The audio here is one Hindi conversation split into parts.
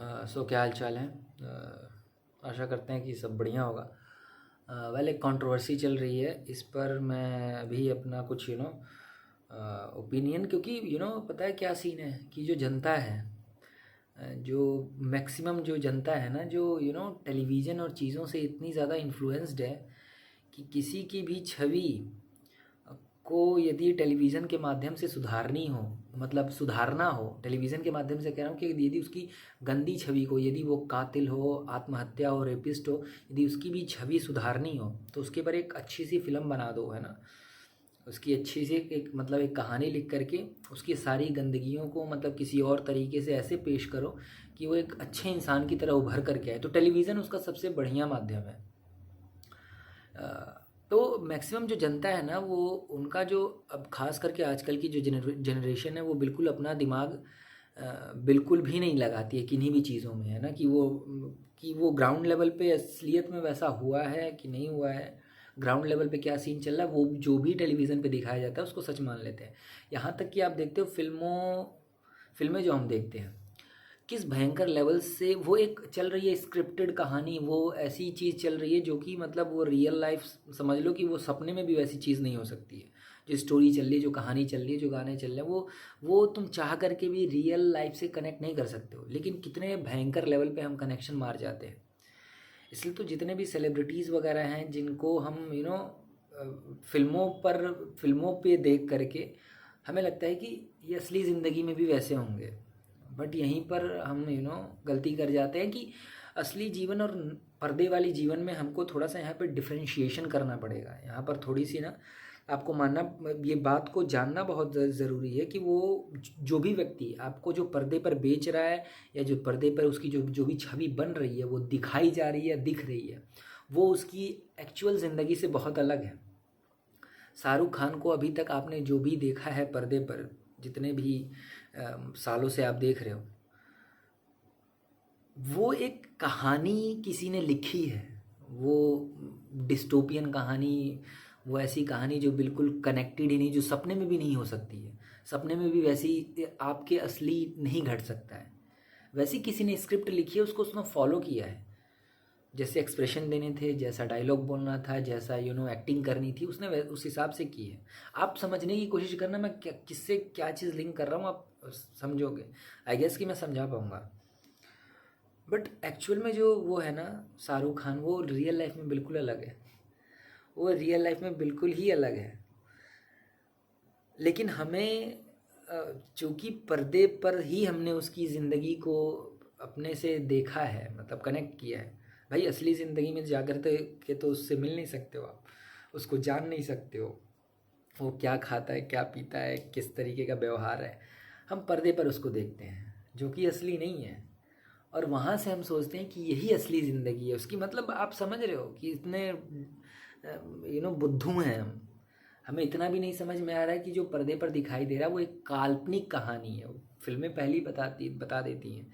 सो क्या हाल चाल है। आशा करते हैं कि सब बढ़िया होगा। वेल, एक कंट्रोवर्सी चल रही है, इस पर मैं अभी अपना कुछ ओपिनियन, क्योंकि पता है क्या सीन है कि जो जनता है, जो मैक्सिमम जो जनता है ना, जो टेलीविज़न और चीज़ों से इतनी ज़्यादा इन्फ्लुएंस्ड है कि किसी की भी छवि को यदि टेलीविज़न के माध्यम से सुधारनी हो, मतलब सुधारना हो, टेलीविज़न के माध्यम से कह रहा हूँ कि यदि उसकी गंदी छवि को, यदि वो कातिल हो, आत्महत्या हो, रेपिस्ट हो, यदि उसकी भी छवि सुधारनी हो तो उसके ऊपर एक अच्छी सी फिल्म बना दो, है ना। उसकी अच्छी सी एक मतलब एक कहानी लिख करके उसकी सारी गंदगियों को मतलब किसी और तरीके से ऐसे पेश करो कि वो एक अच्छे इंसान की तरह उभर करके आए, तो टेलीविज़न उसका सबसे बढ़िया माध्यम है। तो मैक्सिमम जो जनता है ना, वो उनका जो अब ख़ास करके आजकल की जो जनरेशन है, वो बिल्कुल अपना दिमाग बिल्कुल भी नहीं लगाती है किन्हीं भी चीज़ों में, है ना। कि वो ग्राउंड लेवल पे असलियत में वैसा हुआ है कि नहीं हुआ है, ग्राउंड लेवल पे क्या सीन चल रहा है, वो जो भी टेलीविज़न पे दिखाया जाता है उसको सच मान लेते हैं। यहाँ तक कि आप देखते हो फिल्में जो हम देखते हैं, किस भयंकर लेवल से वो एक चल रही है स्क्रिप्टेड कहानी, वो ऐसी चीज़ चल रही है जो कि मतलब वो रियल लाइफ, समझ लो कि वो सपने में भी वैसी चीज़ नहीं हो सकती है। जो स्टोरी चल रही है, जो कहानी चल रही है, जो गाने चल रहे हैं, वो तुम चाह करके भी रियल लाइफ से कनेक्ट नहीं कर सकते हो, लेकिन कितने भयंकर लेवल पे हम कनेक्शन मार जाते हैं। इसलिए तो जितने भी सेलिब्रिटीज़ वगैरह हैं जिनको हम फिल्मों पे देख करके हमें लगता है कि ये असली ज़िंदगी में भी वैसे होंगे, बट यहीं पर हम गलती कर जाते हैं कि असली जीवन और पर्दे वाली जीवन में हमको थोड़ा सा यहाँ पर डिफरेंशिएशन करना पड़ेगा। यहाँ पर थोड़ी सी ना आपको मानना, ये बात को जानना बहुत ज़रूरी है कि वो जो भी व्यक्ति आपको जो पर्दे पर बेच रहा है, या जो पर्दे पर उसकी जो जो भी छवि बन रही है, वो दिखाई जा रही है, दिख रही है, वो उसकी एक्चुअल ज़िंदगी से बहुत अलग है। शाहरुख खान को अभी तक आपने जो भी देखा है पर्दे पर, जितने भी सालों से आप देख रहे हो, वो एक कहानी किसी ने लिखी है। वो डिस्टोपियन कहानी, वो ऐसी कहानी जो बिल्कुल कनेक्टेड ही नहीं, जो सपने में भी नहीं हो सकती है। सपने में भी वैसी आपके असली नहीं घट सकता है। वैसी किसी ने स्क्रिप्ट लिखी है, उसको उसने फॉलो किया है। जैसे एक्सप्रेशन देने थे, जैसा डायलॉग बोलना था, जैसा एक्टिंग करनी थी, उसने उस हिसाब से की है। आप समझने की कोशिश करना, मैं किससे क्या चीज़ लिंक कर रहा हूँ, आप समझोगे। आई गेस कि मैं समझा पाऊँगा। बट एक्चुअल में जो वो है ना, शाहरुख खान, वो रियल लाइफ में बिल्कुल अलग है। वो रियल लाइफ में बिल्कुल ही अलग है। लेकिन हमें चूँकि पर्दे पर ही हमने उसकी ज़िंदगी को अपने से देखा है, मतलब कनेक्ट किया है। भाई असली ज़िंदगी में जाकर के तो उससे मिल नहीं सकते हो, आप उसको जान नहीं सकते हो, वो क्या खाता है, क्या पीता है, किस तरीके का व्यवहार है। हम पर्दे पर उसको देखते हैं जो कि असली नहीं है, और वहाँ से हम सोचते हैं कि यही असली ज़िंदगी है उसकी। मतलब आप समझ रहे हो कि इतने बुद्धू हैं हम। हमें इतना भी नहीं समझ में आ रहा है कि जो पर्दे पर दिखाई दे रहा है वो एक काल्पनिक कहानी है। फिल्में पहले ही बता देती हैं,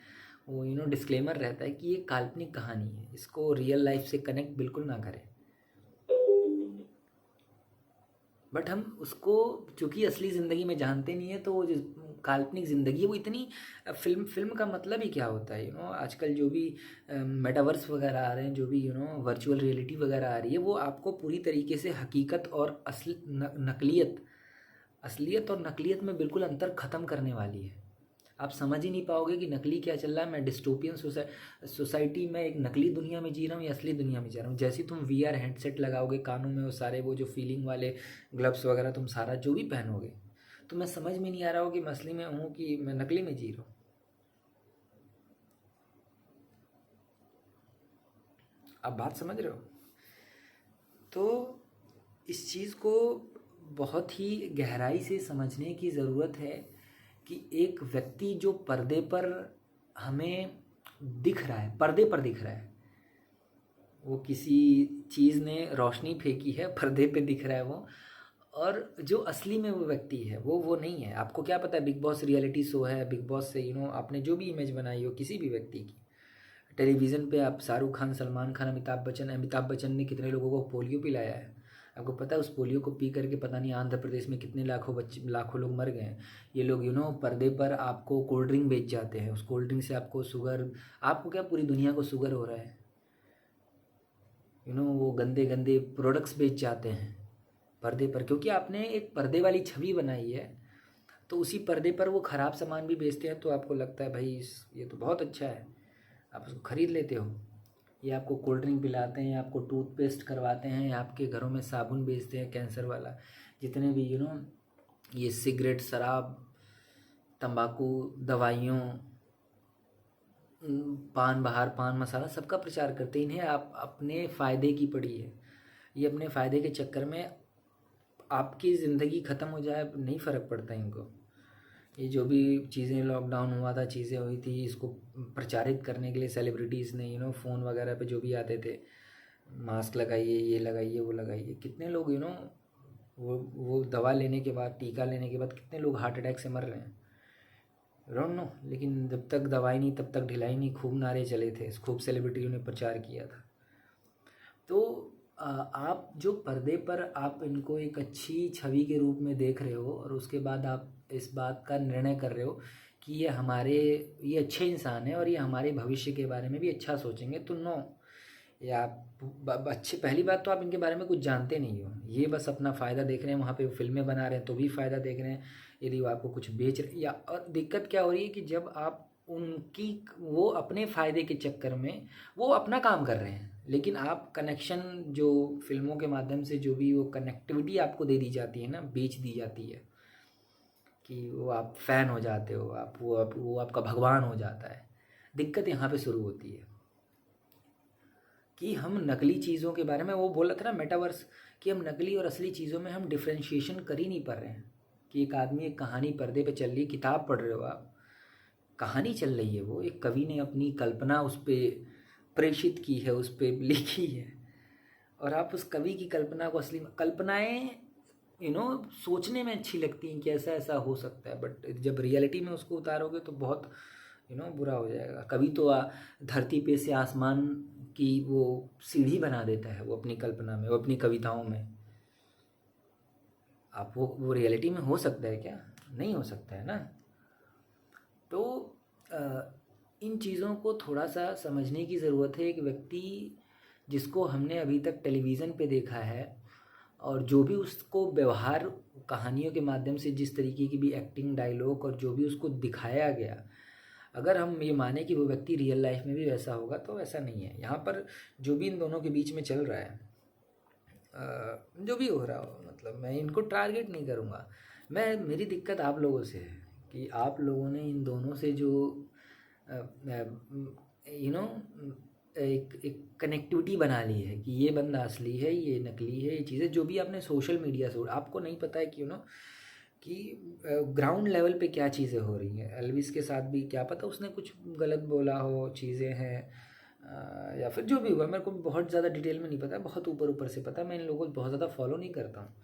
वो डिस्क्लेमर रहता है कि ये काल्पनिक कहानी है, इसको रियल लाइफ से कनेक्ट बिल्कुल ना करें। बट हम उसको चूँकि असली ज़िंदगी में जानते नहीं है, तो वो जो काल्पनिक ज़िंदगी है वो इतनी फिल्म का मतलब ही क्या होता है। आजकल जो भी मेटावर्स वगैरह आ रहे हैं, जो भी वर्चुअल रियलिटी वगैरह आ रही है, वो आपको पूरी तरीके से हकीकत और असलियत और नकलियत में बिल्कुल अंतर ख़त्म करने वाली है। आप समझ ही नहीं पाओगे कि नकली क्या चल रहा है। मैं डिस्टोपियन सोसाइटी में, एक नकली दुनिया में जी रहा हूँ या असली दुनिया में जी रहा हूँ। जैसे तुम वीआर हेडसेट लगाओगे कानों में, वो सारे वो जो फीलिंग वाले ग्लव्स वगैरह तुम सारा जो भी पहनोगे, तो मैं समझ में नहीं आ रहा हो कि मैं असली में हूँ कि मैं नकली में जी रहा हूँ। आप बात समझ रहे हो। तो इस चीज़ को बहुत ही गहराई से समझने की ज़रूरत है कि एक व्यक्ति जो पर्दे पर हमें दिख रहा है, पर्दे पर दिख रहा है, वो किसी चीज़ ने रोशनी फेंकी है, पर्दे पे दिख रहा है वो, और जो असली में वो व्यक्ति है वो नहीं है। आपको क्या पता है, बिग बॉस रियलिटी शो है, बिग बॉस से आपने जो भी इमेज बनाई हो किसी भी व्यक्ति की, टेलीविज़न पे आप शाहरुख खान, सलमान खान, अमिताभ बच्चन ने कितने लोगों को पोलियो पिलाया है, आपको पता है उस पोलियो को पी करके पता नहीं आंध्र प्रदेश में कितने लाखों लोग मर गए हैं। ये लोग पर्दे पर आपको कोल्ड ड्रिंक बेच जाते हैं, उस कोल्ड ड्रिंक से आपको शुगर, आपको क्या पूरी दुनिया को शुगर हो रहा है। वो गंदे गंदे प्रोडक्ट्स बेच जाते हैं पर्दे पर, क्योंकि आपने एक पर्दे वाली छवि बनाई है, तो उसी पर्दे पर वो ख़राब सामान भी बेचते हैं। तो आपको लगता है भाई ये तो बहुत अच्छा है, आप उसको ख़रीद लेते हो। ये आपको कोल्ड ड्रिंक पिलाते हैं, आपको टूथपेस्ट करवाते हैं, आपके घरों में साबुन बेचते हैं कैंसर वाला, जितने भी ये सिगरेट, शराब, तंबाकू, दवाइयों, पान बहार, पान मसाला, सबका प्रचार करते हैं। इन्हें आप अपने फ़ायदे की पड़ी है, ये अपने फ़ायदे के चक्कर में आपकी ज़िंदगी ख़त्म हो जाए नहीं फ़र्क पड़ता इनको। ये जो भी चीज़ें लॉकडाउन हुआ था, चीज़ें हुई थी, इसको प्रचारित करने के लिए सेलिब्रिटीज़ ने फ़ोन वगैरह पे जो भी आते थे, मास्क लगाइए, ये लगाइए, वो लगाइए, कितने लोग वो दवा लेने के बाद, टीका लेने के बाद कितने लोग हार्ट अटैक से मर रहे हैं, डोंट नो। लेकिन जब तक दवाई नहीं तब तक ढिलाई नहीं, खूब नारे चले थे, खूब सेलिब्रिटियों ने प्रचार किया था। तो आप जो पर्दे पर आप इनको एक अच्छी छवि के रूप में देख रहे हो, और उसके बाद आप इस बात का निर्णय कर रहे हो कि ये अच्छे इंसान हैं और ये हमारे भविष्य के बारे में भी अच्छा सोचेंगे, तो नो, ये आप अच्छे, पहली बात तो आप इनके बारे में कुछ जानते नहीं हो, ये बस अपना फ़ायदा देख रहे हैं। वहाँ पे फिल्में बना रहे हैं तो भी फ़ायदा देख रहे हैं, यदि वो आपको कुछ बेच रहे, या और दिक्कत क्या हो रही है कि जब आप वो अपने फ़ायदे के चक्कर में वो अपना काम कर रहे हैं, लेकिन आप कनेक्शन, जो फिल्मों के माध्यम से जो भी वो कनेक्टिविटी आपको दे दी जाती है ना, बेच दी जाती है, कि वो आप फ़ैन हो जाते हो, वो आपका भगवान हो जाता है। दिक्कत यहाँ पे शुरू होती है कि हम नकली चीज़ों के बारे में, वो बोला था ना मेटावर्स, कि हम नकली और असली चीज़ों में हम डिफ्रेंशिएशन कर ही नहीं पा रहे हैं। कि एक आदमी, एक कहानी पर्दे पे चल रही है, किताब पढ़ रहे हो आप, कहानी चल रही है, वो एक कवि ने अपनी कल्पना उस पर प्रेषित की है, उस पर लिखी है, और आप उस कवि की कल्पना को, असली कल्पनाएं सोचने में अच्छी लगती हैं कि ऐसा ऐसा हो सकता है, बट जब रियलिटी में उसको उतारोगे तो बहुत बुरा हो जाएगा। कवि तो धरती पे से आसमान की वो सीढ़ी बना देता है, वो अपनी कल्पना में, वो अपनी कविताओं में। आप वो रियलिटी में हो सकता है क्या? नहीं हो सकता है ना। तो इन चीज़ों को थोड़ा सा समझने की ज़रूरत है। एक व्यक्ति जिसको हमने अभी तक टेलीविज़न पे देखा है, और जो भी उसको व्यवहार कहानियों के माध्यम से, जिस तरीके की भी एक्टिंग, डायलॉग और जो भी उसको दिखाया गया, अगर हम ये माने कि वो व्यक्ति रियल लाइफ में भी वैसा होगा, तो ऐसा नहीं है। यहाँ पर जो भी इन दोनों के बीच में चल रहा है, जो भी हो रहा हो, मतलब मैं इनको टारगेट नहीं करूँगा। मेरी दिक्कत आप लोगों से है कि आप लोगों ने इन दोनों से जो एक कनेक्टिविटी बना ली है कि ये बंदा असली है, ये नकली है, ये चीज़ें जो भी आपने सोशल मीडिया से, आपको नहीं पता है कि कि ग्राउंड लेवल पे क्या चीज़ें हो रही हैं। एल्विस के साथ भी क्या पता उसने कुछ गलत बोला हो, चीज़ें हैं, या फिर जो भी हुआ, मेरे को बहुत ज़्यादा डिटेल में नहीं पता, बहुत ऊपर ऊपर से पता। मैं इन लोगों को बहुत ज़्यादा फॉलो नहीं करता हूँ,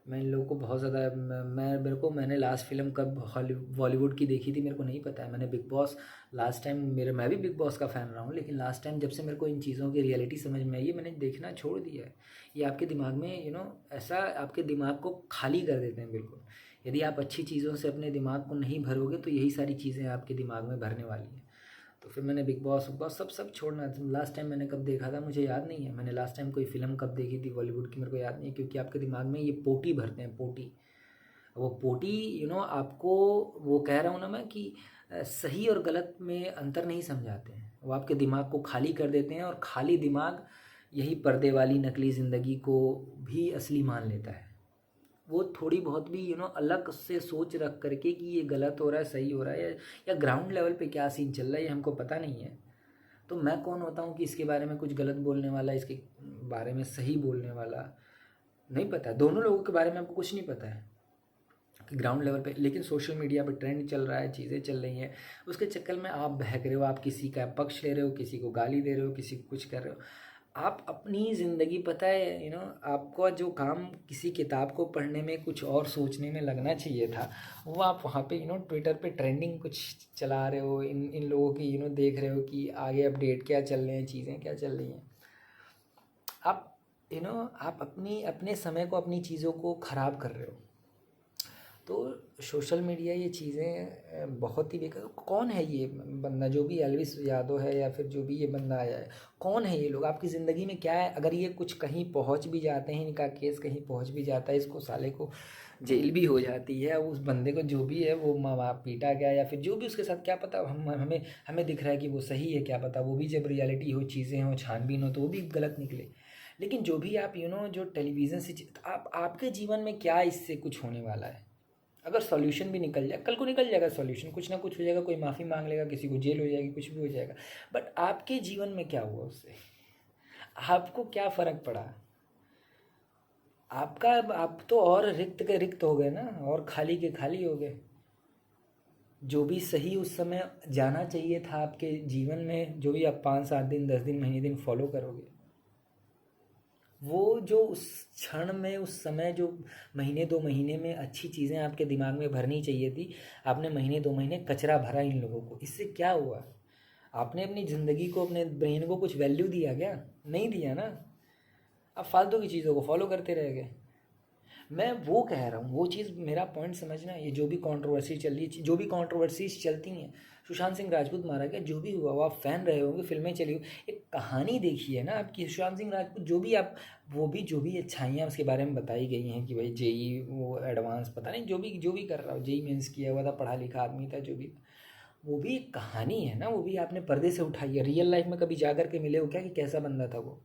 मैं इन लोगों को बहुत ज़्यादा, मैंने लास्ट फिल्म कब बॉलीवुड की देखी थी मेरे को नहीं पता है। मैंने बिग बॉस लास्ट टाइम, मैं भी बिग बॉस का फ़ैन रहा हूँ, लेकिन लास्ट टाइम जब से मेरे को इन चीज़ों की रियलिटी समझ में आई है, मैंने देखना छोड़ दिया है। ये आपके दिमाग में ऐसा आपके दिमाग को खाली कर देते हैं बिल्कुल। यदि आप अच्छी चीज़ों से अपने दिमाग को नहीं भरोगे तो यही सारी चीज़ें आपके दिमाग में भरने वाली हैं। तो फिर मैंने बिग बॉस सब छोड़ना। लास्ट टाइम मैंने कब देखा था मुझे याद नहीं है, मैंने लास्ट टाइम कोई फ़िल्म कब देखी थी बॉलीवुड की मेरे को याद नहीं है, क्योंकि आपके दिमाग में ये पोटी भरते हैं, पोटी। वो पोटी आपको, वो कह रहा हूँ ना मैं कि सही और गलत में अंतर नहीं समझाते हैं, वो आपके दिमाग को खाली कर देते हैं, और खाली दिमाग यही पर्दे वाली नकली ज़िंदगी को भी असली मान लेता है। वो थोड़ी बहुत भी अलग से सोच रख करके कि ये गलत हो रहा है, सही हो रहा है, या ग्राउंड लेवल पे क्या सीन चल रहा है, ये हमको पता नहीं है। तो मैं कौन होता हूँ कि इसके बारे में कुछ गलत बोलने वाला, इसके बारे में सही बोलने वाला, नहीं पता। दोनों लोगों के बारे में आपको कुछ नहीं पता है कि ग्राउंड लेवल पे, लेकिन सोशल मीडिया पे ट्रेंड चल रहा है, चीज़ें चल रही हैं, उसके चक्कर में आप बहक रहे हो, आप किसी का पक्ष ले रहे हो, किसी को गाली दे रहे हो, किसी को कुछ कर रहे हो। आप अपनी ज़िंदगी, पता है आपका जो काम किसी किताब को पढ़ने में, कुछ और सोचने में लगना चाहिए था, वो आप वहाँ पे ट्विटर पे ट्रेंडिंग कुछ चला रहे हो, इन लोगों की देख रहे हो कि आगे अपडेट क्या चल रहे हैं, चीज़ें क्या चल रही हैं। आप आप अपने समय को, अपनी चीज़ों को ख़राब कर रहे हो। तो सोशल मीडिया ये चीज़ें बहुत ही बेकार। कौन है ये बंदा, जो भी एल्विस यादव है या फिर जो भी ये बंदा आया है, कौन है ये लोग? आपकी ज़िंदगी में क्या है? अगर ये कुछ कहीं पहुंच भी जाते हैं, इनका केस कहीं पहुंच भी जाता है, इसको साले को जेल भी हो जाती है, उस बंदे को जो भी है वो माँ पीटा गया या फिर जो भी उसके साथ, क्या पता, हमें दिख रहा है कि वो सही है, क्या पता वो भी जब रियलिटी हो, चीज़ें हो, छानबीन हो, तो वो भी गलत निकले। लेकिन जो भी आप जो टेलीविज़न से आपके जीवन में क्या इससे कुछ होने वाला है? अगर सॉल्यूशन भी निकल जाए, कल को निकल जाएगा सॉल्यूशन, कुछ ना कुछ हो जाएगा, कोई माफ़ी मांग लेगा, किसी को जेल हो जाएगी, कुछ भी हो जाएगा। बट आपके जीवन में क्या हुआ उससे? आपको क्या फ़र्क पड़ा? आपका आप तो और रिक्त के रिक्त हो गए ना, और खाली के खाली हो गए। जो भी सही उस समय जाना चाहिए था आपके जीवन में, जो भी आप 5-7 दिन, 10 दिन, महीने दिन फॉलो करोगे, वो जो उस क्षण में, उस समय, जो महीने 2 महीने में अच्छी चीज़ें आपके दिमाग में भरनी चाहिए थी, आपने महीने 2 महीने कचरा भरा इन लोगों को। इससे क्या हुआ? आपने अपनी ज़िंदगी को, अपने ब्रेन को कुछ वैल्यू दिया क्या? नहीं दिया ना। आप फालतू की चीज़ों को फॉलो करते रह गए। मैं वो कह रहा हूँ, वो चीज़, मेरा पॉइंट समझना। ये जो भी कंट्रोवर्सी चल रही है, जो भी कंट्रोवर्सीज चलती हैं, सुशांत सिंह राजपूत मारा गया, जो भी हुआ वो आप फ़ैन रहे होंगे, फिल्में चली हो, एक कहानी देखी है ना आपकी। सुशांत सिंह राजपूत जो भी आप, वो भी जो भी अच्छाइयाँ उसके बारे में बताई गई हैं कि भाई जेई वो एडवांस, पता नहीं जो भी कर रहा हो, जेई मेंस किया हुआ था, पढ़ा लिखा आदमी था, जो भी, वो भी एक कहानी है ना। वो भी आपने पर्दे से उठाई है। रियल लाइफ में कभी जा कर के मिले हो क्या कि कैसा बंदा था वो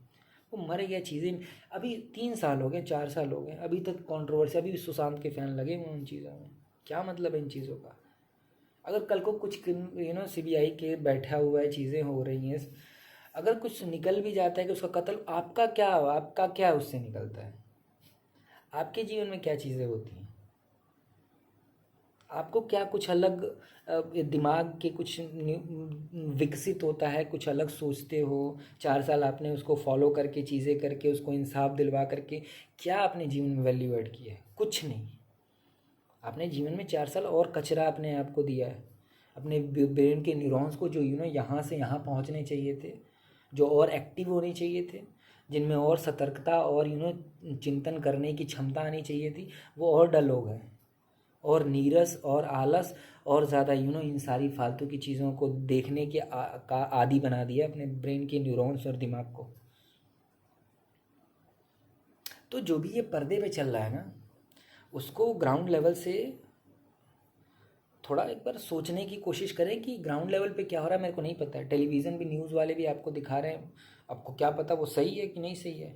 मर गया। चीज़ें अभी 3 साल हो गए, 4 साल हो गए, अभी तक कंट्रोवर्सी, अभी भी सुशांत के फैन लगे हुए उन चीज़ों में। क्या मतलब है इन चीज़ों का? अगर कल को कुछ सीबीआई के बैठा हुआ है, चीज़ें हो रही हैं, अगर कुछ निकल भी जाता है कि उसका कत्ल, आपका क्या उससे निकलता है? आपके जीवन में क्या चीज़ें होती हैं? आपको क्या कुछ अलग दिमाग के कुछ विकसित होता है, कुछ अलग सोचते हो? 4 साल आपने उसको फॉलो करके, चीज़ें करके, उसको इंसाफ दिलवा करके, क्या आपने जीवन में वैल्यू ऐड किया है? कुछ नहीं। आपने जीवन में 4 साल और कचरा अपने आप को दिया है। अपने ब्रेन के न्यूरॉन्स को, जो यहाँ से यहाँ पहुँचने चाहिए थे, जो और एक्टिव होने चाहिए थे, जिनमें और सतर्कता और चिंतन करने की क्षमता आनी चाहिए थी, वो और डल हो गए, और नीरस और आलस और ज़्यादा इन सारी फालतू की चीज़ों को देखने के का आदी बना दिया अपने ब्रेन के न्यूरॉन्स और दिमाग को। तो जो भी ये पर्दे पे चल रहा है ना, उसको ग्राउंड लेवल से थोड़ा एक बार सोचने की कोशिश करें कि ग्राउंड लेवल पे क्या हो रहा है। मेरे को नहीं पता है, टेलीविज़न भी, न्यूज़ वाले भी आपको दिखा रहे हैं, आपको क्या पता वो सही है कि नहीं सही है?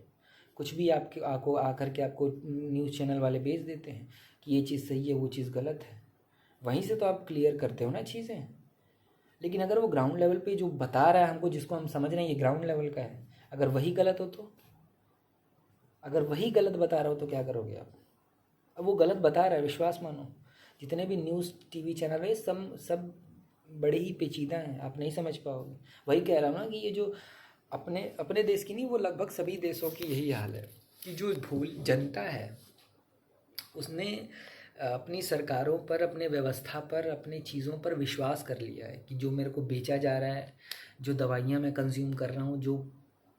कुछ भी आपको आकर के आपको न्यूज़ चैनल वाले भेज देते हैं कि ये चीज़ सही है, वो चीज़ गलत है। वहीं से तो आप क्लियर करते हो ना चीज़ें। लेकिन अगर वो ग्राउंड लेवल पे जो बता रहा है हमको, जिसको हम समझ रहे हैं ये ग्राउंड लेवल का है, अगर वही गलत हो तो, अगर वही गलत बता रहा हो तो क्या करोगे आप? अब वो गलत बता रहा है, विश्वास मानो। जितने भी न्यूज़ टीवी चैनल है, सब बड़े ही पेचीदा हैं, आप नहीं समझ पाओगे। वही कह रहा हूँ ना कि ये जो अपने अपने देश की नहीं, वो लगभग सभी देशों की यही हाल है कि जो जनता है, उसने अपनी सरकारों पर, अपने व्यवस्था पर, अपनी चीज़ों पर विश्वास कर लिया है कि जो मेरे को बेचा जा रहा है, जो दवाइयाँ मैं कंज्यूम कर रहा हूँ, जो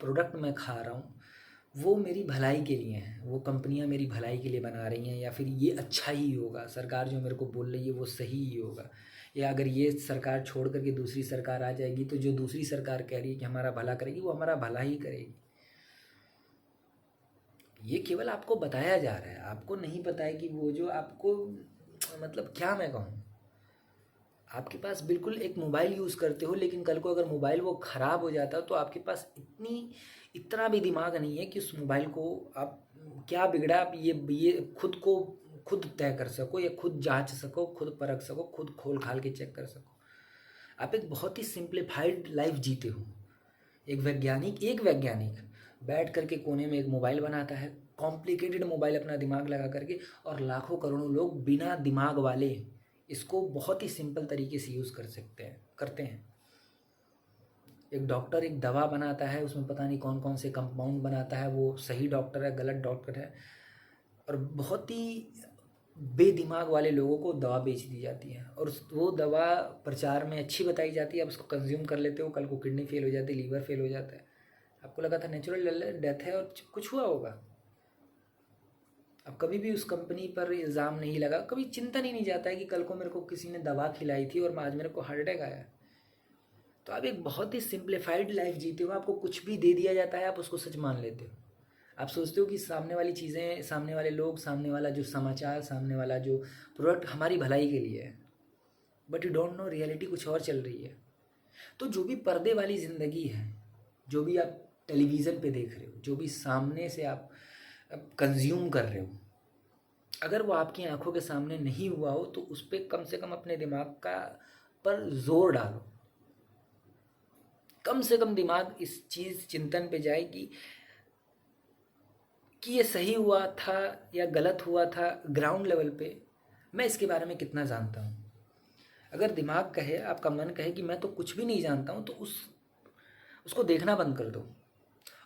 प्रोडक्ट मैं खा रहा हूँ, वो मेरी भलाई के लिए हैं, वो कंपनियां मेरी भलाई के लिए बना रही हैं, या फिर ये अच्छा ही होगा, सरकार जो मेरे को बोल रही है वो सही ही होगा, या अगर ये सरकार छोड़ करके दूसरी सरकार आ जाएगी तो जो दूसरी सरकार कह रही है कि हमारा भला करेगी, वो हमारा भला ही करेगी। ये केवल आपको बताया जा रहा है, आपको नहीं पता है कि वो जो आपको, मतलब क्या मैं कहूँ, आपके पास बिल्कुल एक मोबाइल यूज़ करते हो, लेकिन कल को अगर मोबाइल वो ख़राब हो जाता तो आपके पास इतना भी दिमाग नहीं है कि उस मोबाइल को आप, क्या बिगड़ा, आप ये खुद को खुद तय कर सको, या खुद जांच सको, खुद परख सको, खुद खोल खाल के चेक कर सको। आप एक बहुत ही सिंप्लीफाइड लाइफ जीते हो। एक वैज्ञानिक बैठ करके कोने में एक मोबाइल बनाता है, कॉम्प्लिकेटेड मोबाइल, अपना दिमाग लगा करके, और लाखों करोड़ों लोग बिना दिमाग वाले इसको बहुत ही सिंपल तरीके से यूज़ करते हैं। एक डॉक्टर एक दवा बनाता है, उसमें पता नहीं कौन कौन से कंपाउंड बनाता है, वो सही डॉक्टर है, गलत डॉक्टर है, और बहुत ही बेदिमाग वाले लोगों को दवा बेच दी जाती है, और वो दवा प्रचार में अच्छी बताई जाती है, आप उसको कंज्यूम कर लेते हो, कल को किडनी फेल हो जाती है, लीवर फेल हो जाता है। आपको लगा था नेचुरल डेथ है और कुछ हुआ होगा। अब कभी भी उस कंपनी पर इल्ज़ाम नहीं लगा, कभी चिंतन ही नहीं जाता है कि कल को मेरे को किसी ने दवा खिलाई थी और आज मेरे को हार्ट अटैक आया। तो आप एक बहुत ही सिंप्लीफाइड लाइफ जीते हो, आपको कुछ भी दे दिया जाता है आप उसको सच मान लेते हो। आप सोचते हो कि सामने वाली चीज़ें, सामने वाले लोग, सामने वाला जो समाचार, सामने वाला जो प्रोडक्ट हमारी भलाई के लिए है, but you don't know reality कुछ और चल रही है। तो जो भी पर्दे वाली ज़िंदगी है, जो भी आप टेलीविज़न पे देख रहे हो, जो भी सामने से आप कंज्यूम कर रहे हो, अगर वो आपकी आंखों के सामने नहीं हुआ हो तो उस पर कम से कम अपने दिमाग का पर जोर डालो। कम से कम दिमाग इस चीज़ चिंतन पे जाए कि ये सही हुआ था या गलत हुआ था ग्राउंड लेवल पे, मैं इसके बारे में कितना जानता हूँ। अगर दिमाग कहे, आपका मन कहे कि मैं तो कुछ भी नहीं जानता हूँ, तो उसको देखना बंद कर दो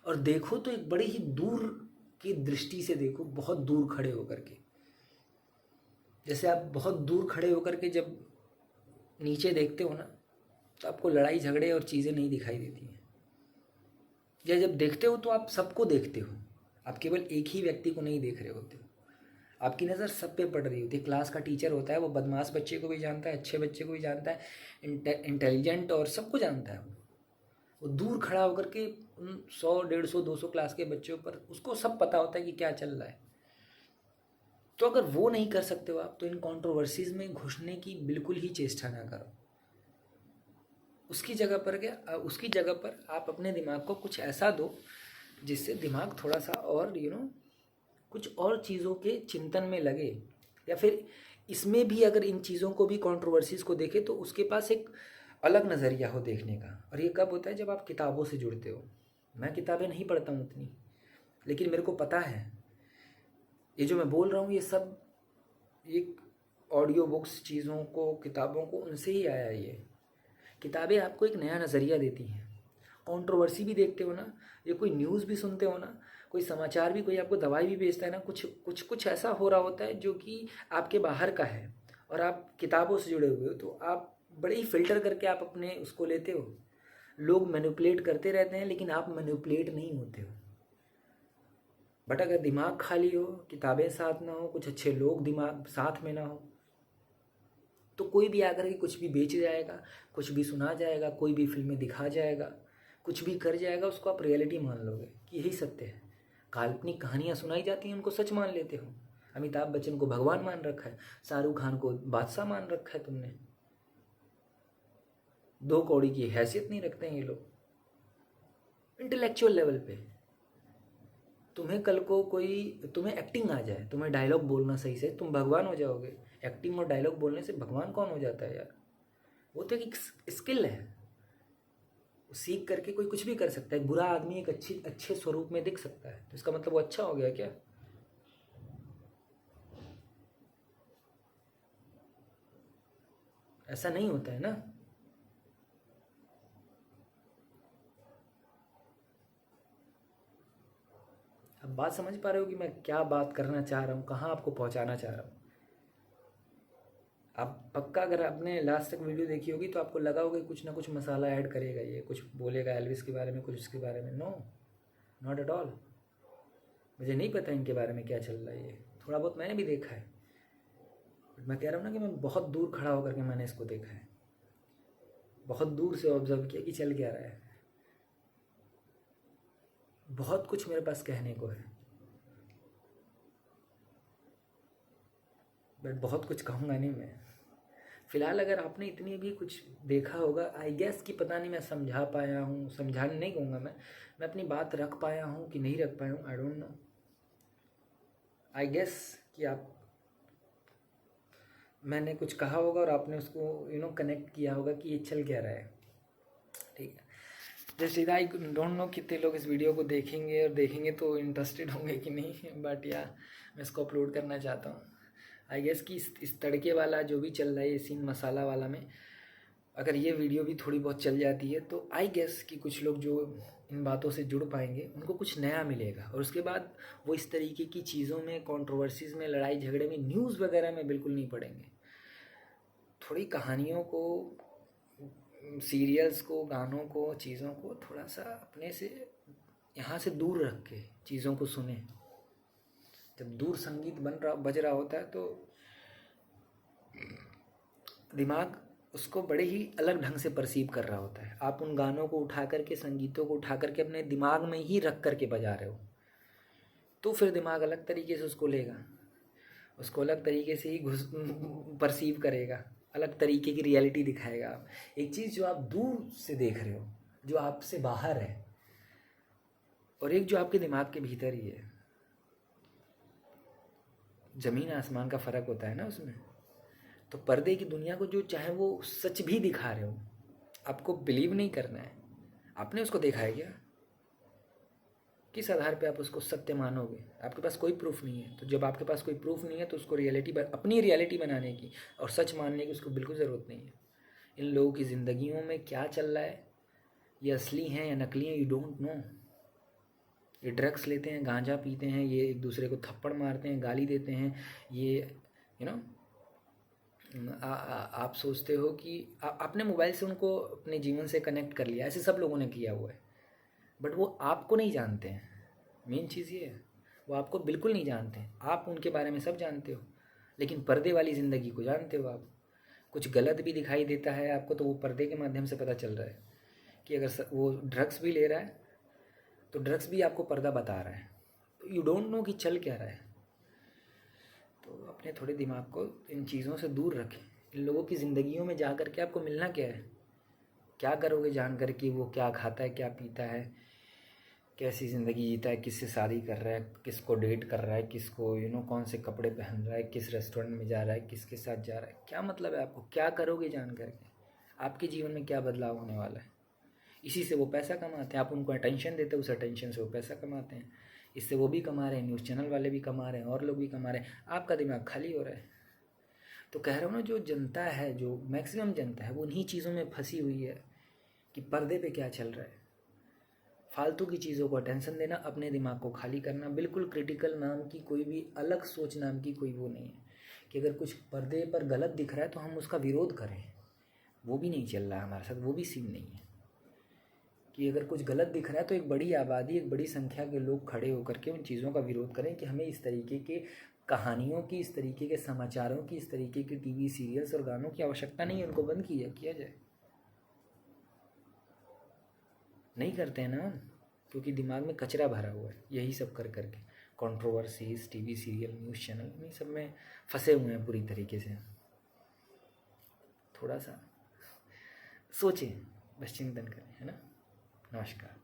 और देखो तो एक बड़ी ही दूर की दृष्टि से देखो, बहुत दूर खड़े होकर के। जैसे आप बहुत दूर खड़े होकर के जब नीचे देखते हो ना, तो आपको लड़ाई झगड़े और चीज़ें नहीं दिखाई देती हैं। या जब देखते हो तो आप सबको देखते हो, आप केवल एक ही व्यक्ति को नहीं देख रहे होते हो। आपकी नज़र सब पे पड़ रही होती है। क्लास का टीचर होता है, वो बदमाश बच्चे को भी जानता है, अच्छे बच्चे को भी जानता है, इंटेलिजेंट और सबको जानता है। वो दूर खड़ा होकर के उन 100, 150, 200 क्लास के बच्चों पर उसको सब पता होता है कि क्या चल रहा है। तो अगर वो नहीं कर सकते हो आप, तो इन कंट्रोवर्सीज में घुसने की बिल्कुल ही चेष्टा ना करो। उसकी जगह पर आप अपने दिमाग को कुछ ऐसा दो जिससे दिमाग थोड़ा सा और कुछ और चीज़ों के चिंतन में लगे, या फिर इसमें भी अगर इन चीज़ों को भी कंट्रोवर्सीज को देखे तो उसके पास एक अलग नज़रिया हो देखने का। और ये कब होता है? जब आप किताबों से जुड़ते हो। मैं किताबें नहीं पढ़ता हूँ उतनी, लेकिन मेरे को पता है ये जो मैं बोल रहा हूँ ये सब एक ऑडियो बुक्स, चीज़ों को, किताबों को, उनसे ही आया है। ये किताबें आपको एक नया नज़रिया देती हैं। कंट्रोवर्सी भी देखते हो ना, ये कोई न्यूज़ भी सुनते हो ना, कोई समाचार भी, कोई आपको दवाई भी बेचता है ना, कुछ ऐसा हो रहा होता है जो कि आपके बाहर का है और आप किताबों से जुड़े हुए हो, तो आप बड़े ही फिल्टर करके आप अपने उसको लेते हो। लोग मैनिपुलेट करते रहते हैं लेकिन आप मैनिपुलेट नहीं होते हो। बट अगर दिमाग खाली हो, किताबें साथ ना हो, कुछ अच्छे लोग दिमाग साथ में ना हो, तो कोई भी आकर के कुछ भी बेच जाएगा, कुछ भी सुना जाएगा, कोई भी फिल्में दिखा जाएगा, कुछ भी कर जाएगा, उसको आप रियलिटी मान लोगे कि यही सत्य है। काल्पनिक कहानियाँ सुनाई जाती हैं, उनको सच मान लेते हो। अमिताभ बच्चन को भगवान मान रखा है, शाहरुख खान को बादशाह मान रखा है तुमने। 2 कौड़ी की हैसियत नहीं रखते हैं ये लोग इंटेलेक्चुअल लेवल पे। तुम्हें कल को तुम्हें एक्टिंग आ जाए, तुम्हें डायलॉग बोलना सही से, तुम भगवान हो जाओगे। एक्टिंग और डायलॉग बोलने से भगवान कौन हो जाता है यार? वो तो एक स्किल है, सीख करके कोई कुछ भी कर सकता है। बुरा आदमी एक अच्छे स्वरूप में दिख सकता है, तो इसका मतलब वो अच्छा हो गया क्या? ऐसा नहीं होता है ना। अब बात समझ पा रहे हो कि मैं क्या बात करना चाह रहा हूँ, कहाँ आपको पहुँचाना चाह रहा हूँ? आप पक्का, अगर आपने लास्ट तक वीडियो देखी होगी तो आपको लगा होगा कि कुछ ना कुछ मसाला ऐड करेगा, ये कुछ बोलेगा एल्विस के बारे में, कुछ उसके बारे में। No, not at all. मुझे नहीं पता इनके बारे में क्या चल रहा है, ये थोड़ा बहुत मैंने भी देखा है, बट मैं कह रहा हूँ ना कि मैं बहुत दूर खड़ा होकर के मैंने इसको देखा है, बहुत दूर से ऑब्जर्व किया कि चल क्या रहा है। बहुत कुछ मेरे पास कहने को है, बट बहुत कुछ कहूँगा नहीं मैं। फ़िलहाल अगर आपने इतनी भी कुछ देखा होगा, आई गेस कि पता नहीं मैं समझा पाया हूँ, समझाने नहीं कहूँगा मैं अपनी बात रख पाया हूँ कि नहीं रख पाया हूँ, I don't know. I guess कि मैंने कुछ कहा होगा और आपने उसको कनेक्ट किया होगा कि ये चल क्या रहा है। ठीक है, जैसे आई डोंट नो कितने लोग इस वीडियो को देखेंगे तो इंटरेस्टेड होंगे कि नहीं, बट या मैं इसको अपलोड करना चाहता हूँ। आई गेस कि इस तड़के वाला जो भी चल रहा है, ये सीन मसाला वाला में अगर ये वीडियो भी थोड़ी बहुत चल जाती है तो आई गेस कि कुछ लोग जो इन बातों से जुड़ पाएंगे, उनको कुछ नया मिलेगा। और उसके बाद वो इस तरीके की चीज़ों में, कंट्रोवर्सीज़ में, लड़ाई झगड़े में, न्यूज़ वगैरह में बिल्कुल नहीं पड़ेंगे। थोड़ी कहानियों को, सीरियल्स को, गानों को, चीज़ों को थोड़ा सा अपने से यहाँ से दूर रख के चीज़ों को सुने। जब दूर संगीत बज रहा होता है तो दिमाग उसको बड़े ही अलग ढंग से परसीव कर रहा होता है। आप उन गानों को उठा करके, संगीतों को उठा करके अपने दिमाग में ही रख करके बजा रहे हो, तो फिर दिमाग अलग तरीके से उसको लेगा, उसको अलग तरीके से ही परसीव करेगा, अलग तरीके की रियलिटी दिखाएगा। एक चीज़ जो आप दूर से देख रहे हो, जो आपसे बाहर है, और एक जो आपके दिमाग के भीतर ही है, ज़मीन आसमान का फ़र्क होता है ना उसमें। तो पर्दे की दुनिया को जो चाहे वो सच भी दिखा रहे हो, आपको बिलीव नहीं करना है। आपने उसको देखा है क्या? किस आधार पे आप उसको सत्य मानोगे? आपके पास कोई प्रूफ नहीं है। तो जब आपके पास कोई प्रूफ नहीं है तो उसको अपनी रियलिटी बनाने की और सच मानने की उसको बिल्कुल ज़रूरत नहीं है। इन लोगों की ज़िंदगियों में क्या चल रहा है, ये असली हैं या नकली हैं, यू डोंट नो। ये ड्रग्स लेते हैं, गांजा पीते हैं, ये एक दूसरे को थप्पड़ मारते हैं, गाली देते हैं, ये यू नो आप सोचते हो कि आपने मोबाइल से उनको अपने जीवन से कनेक्ट कर लिया। ऐसे सब लोगों ने किया हुआ है, बट वो आपको नहीं जानते हैं। मेन चीज़ ये है, वो आपको बिल्कुल नहीं जानते हैं। आप उनके बारे में सब जानते हो, लेकिन पर्दे वाली ज़िंदगी को जानते हो आप। कुछ गलत भी दिखाई देता है आपको तो वो पर्दे के माध्यम से पता चल रहा है कि अगर वो ड्रग्स भी ले रहा है तो ड्रग्स भी आपको पर्दा बता रहा है। तो यू डोंट नो कि चल क्या रहा है। तो अपने थोड़े दिमाग को इन चीज़ों से दूर रखें। इन लोगों की ज़िंदगियों में जा कर के आपको मिलना क्या है? क्या करोगे जान कर कि वो क्या खाता है, क्या पीता है, कैसी ज़िंदगी जीता है, किससे शादी कर रहा है, किसको डेट कर रहा है, किसको कौन से कपड़े पहन रहा है, किस रेस्टोरेंट में जा रहा है, किसके साथ जा रहा है। क्या मतलब है आपको? क्या करोगे जान कर के? आपके जीवन में क्या बदलाव होने वाला है? इसी से वो पैसा कमाते हैं। आप उनको अटेंशन देते हो, उस अटेंशन से वो पैसा कमाते हैं। इससे वो भी कमा रहे हैं, न्यूज़ चैनल वाले भी कमा रहे हैं, और लोग भी कमा रहे हैं। आपका दिमाग खाली हो रहा है। तो कह रहा हूँ ना, जो जनता है, जो मैक्सिमम जनता है, वो उन्हीं चीज़ों में फंसी हुई है कि पर्दे पे क्या चल रहा है। फालतू की चीज़ों को अटेंशन देना, अपने दिमाग को खाली करना। बिल्कुल क्रिटिकल नाम की कोई भी अलग सोच नाम की कोई वो नहीं है कि अगर कुछ पर्दे पर गलत दिख रहा है तो हम उसका विरोध करें। वो भी नहीं चल रहा है हमारे साथ, वो भी सीन नहीं है कि अगर कुछ गलत दिख रहा है तो एक बड़ी आबादी, एक बड़ी संख्या के लोग खड़े होकर के उन चीज़ों का विरोध करें कि हमें इस तरीके के कहानियों की, इस तरीके के समाचारों की, इस तरीके के टीवी सीरियल्स और गानों की आवश्यकता नहीं है, उनको बंद किया जाए। नहीं करते हैं ना, क्योंकि दिमाग में कचरा भरा हुआ है यही सब कर करके। Controversies, TV serial, news channel, इन सब में फंसे हुए हैं पूरी तरीके से। थोड़ा सा सोचें, बस चिंतन करें, है ना। नमस्कार।